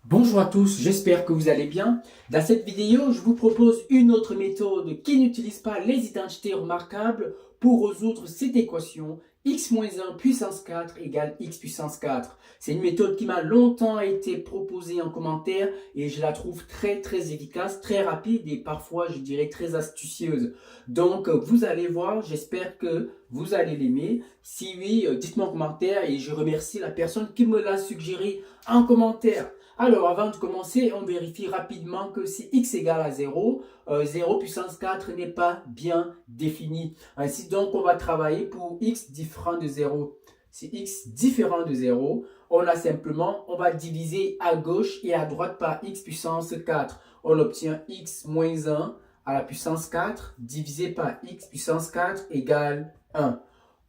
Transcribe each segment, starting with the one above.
Bonjour à tous, j'espère que vous allez bien. Dans cette vidéo, je vous propose une autre méthode qui n'utilise pas les identités remarquables pour résoudre cette équation x-1 puissance 4 égale x puissance 4. C'est une méthode qui m'a longtemps été proposée en commentaire et je la trouve très efficace, très rapide et parfois je dirais très astucieuse. Donc vous allez voir, j'espère que vous allez l'aimer. Si oui, dites-moi en commentaire et je remercie la personne qui me l'a suggéré en commentaire. Alors, avant de commencer, on vérifie rapidement que si x égale à 0, 0 puissance 4 n'est pas bien défini. Ainsi donc, on va travailler pour x différent de 0. Si x différent de 0, on va diviser à gauche et à droite par x puissance 4. On obtient x moins 1 à la puissance 4 divisé par x puissance 4 égale 1.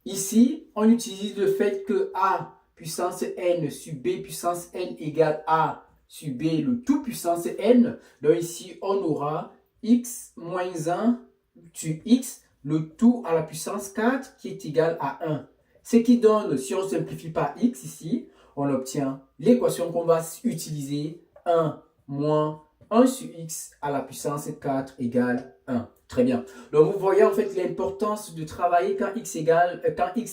Ici, on utilise le fait que a puissance n sur b puissance n égale a sur b le tout puissance n. Donc ici, on aura x moins 1 sur x le tout à la puissance 4 qui est égal à 1. Ce qui donne, si on simplifie par x ici, on obtient l'équation qu'on va utiliser 1 moins 1 sur x à la puissance 4 égale 1. Très bien. Donc, vous voyez en fait l'importance de travailler quand x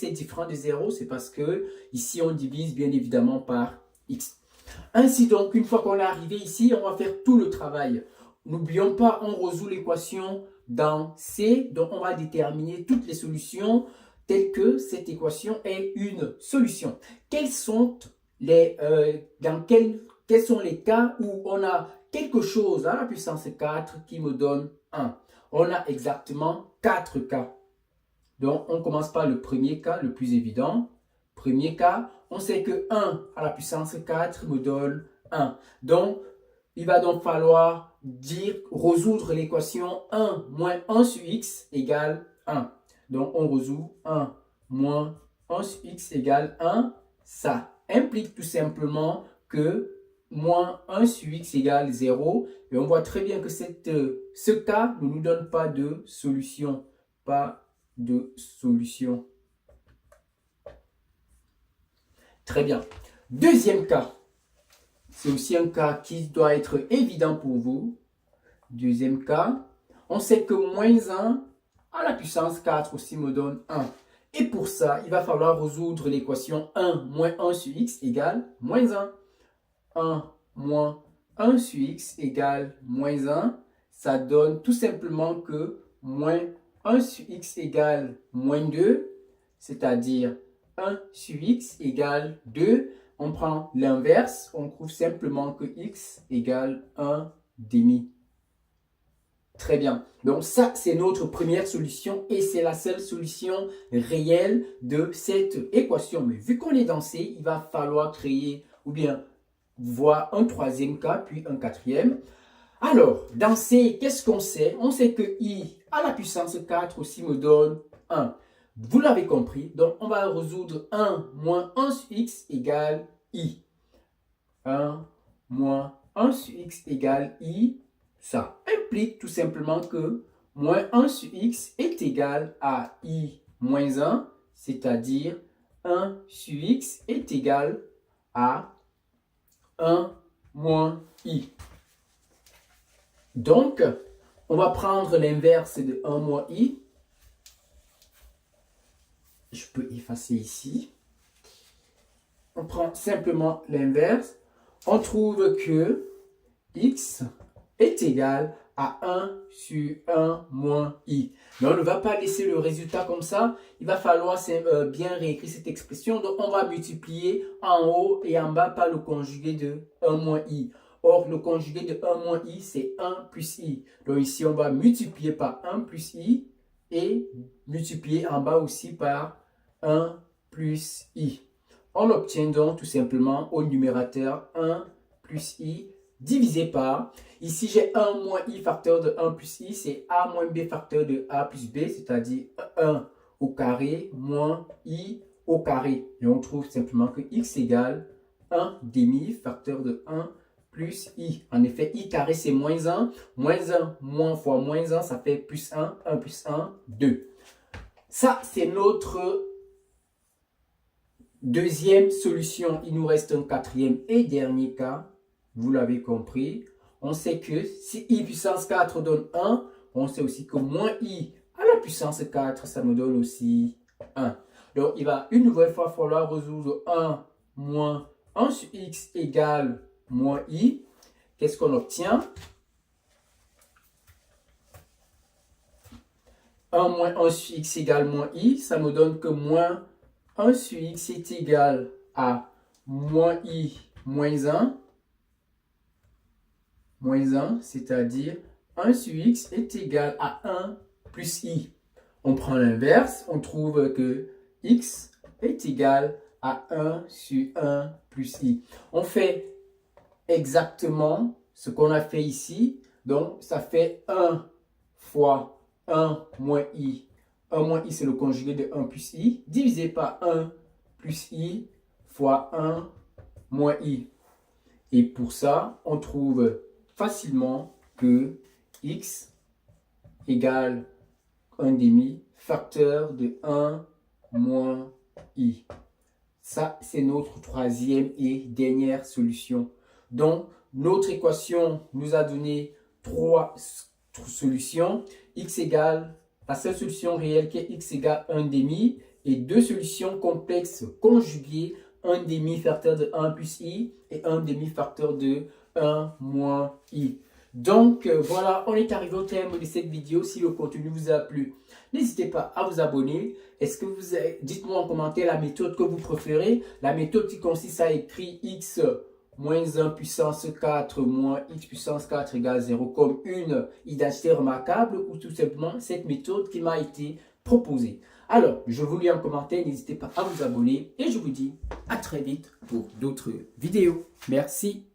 est différent de 0. C'est parce que ici, on divise bien évidemment par x. Ainsi donc, une fois qu'on est arrivé ici, on va faire tout le travail. N'oublions pas, on résout l'équation dans C. Donc, on va déterminer toutes les solutions telles que cette équation est une solution. Quels sont les cas où on a quelque chose à la puissance 4 qui me donne 1? On a exactement 4 cas. Donc, on commence par le premier cas, le plus évident. Premier cas, on sait que 1 à la puissance 4 me donne 1. Donc, il va donc falloir résoudre l'équation 1 moins 1 sur x égale 1. Donc, on résout 1 moins 1 sur x égale 1. Ça implique tout simplement que moins 1 sur x égale 0. Et on voit très bien que ce cas ne nous donne pas de solution. Pas de solution. Très bien. Deuxième cas. C'est aussi un cas qui doit être évident pour vous. Deuxième cas. On sait que moins 1 à la puissance 4 aussi me donne 1. Et pour ça, il va falloir résoudre l'équation 1 moins 1 sur x égale moins 1. 1 moins 1 sur x égale moins 1. Ça donne tout simplement que moins 1 sur x égale moins 2. C'est-à-dire 1 sur x égale 2. On prend l'inverse. On trouve simplement que x égale 1 demi. Très bien. Donc ça, c'est notre première solution et c'est la seule solution réelle de cette équation. Mais vu qu'on est dans C, il va falloir créer ou bien voir un troisième cas, puis un quatrième. Alors, dans C, qu'est-ce qu'on sait? On sait que I à la puissance 4 aussi me donne 1. Vous l'avez compris. Donc, on va résoudre 1 moins 1 sur x égale I. 1 moins 1 sur x égale I. Ça implique tout simplement que moins 1 sur x est égal à I moins 1, c'est-à-dire 1 sur x est égal à 1 moins I. Donc, on va prendre l'inverse de 1 moins I. Je peux effacer ici. On prend simplement l'inverse. On trouve que x est égal à 1 sur 1 moins i. Mais on ne va pas laisser le résultat comme ça. Il va falloir bien réécrire cette expression. Donc, on va multiplier en haut et en bas par le conjugué de 1 moins i. Or, le conjugué de 1 moins i, c'est 1 plus i. Donc ici, on va multiplier par 1 plus i et multiplier en bas aussi par 1 plus i. On obtient donc tout simplement au numérateur 1 plus i divisé par, ici j'ai 1 moins i facteur de 1 plus i, c'est a moins b facteur de a plus b, c'est-à-dire 1 au carré moins i au carré. Et on trouve simplement que x égale 1 demi facteur de 1 plus i. En effet, i carré c'est moins 1. Moins 1, moins fois moins 1, ça fait plus 1. 1 plus 1, 2. Ça, c'est notre deuxième solution. Il nous reste un quatrième et dernier cas. vous l'avez compris, on sait que si i puissance 4 donne 1, on sait aussi que moins i à la puissance 4, ça me donne aussi 1. Donc, il va une nouvelle fois falloir résoudre 1 moins 1 sur x égale moins i. Qu'est-ce qu'on obtient? 1 moins 1 sur x égale moins i, ça me donne que moins 1 sur x est égal à moins i moins 1. Moins 1, c'est-à-dire 1 sur x est égal à 1 plus i. On prend l'inverse, on trouve que x est égal à 1 sur 1 plus i. On fait exactement ce qu'on a fait ici. Donc, ça fait 1 fois 1 moins i. 1 moins i, c'est le conjugué de 1 plus i, divisé par 1 plus i fois 1 moins i. Et pour ça, on trouve facilement que x égale 1 demi facteur de 1 moins i. Ça, c'est notre troisième et dernière solution. Donc, notre équation nous a donné 3 solutions. X égale, la seule solution réelle qui est x égale 1 demi et 2 solutions complexes conjuguées, 1 demi facteur de 1 plus i et 1 demi facteur de 1 moins i. Donc voilà, on est arrivé au terme de cette vidéo. Si le contenu vous a plu, n'hésitez pas à vous abonner. Dites-moi en commentaire la méthode que vous préférez. La méthode qui consiste à écrire x moins 1 puissance 4 moins x puissance 4 égale 0 comme une identité remarquable, ou tout simplement cette méthode qui m'a été proposée. Alors, je vous lis en commentaire, n'hésitez pas à vous abonner et je vous dis à très vite pour d'autres vidéos. Merci.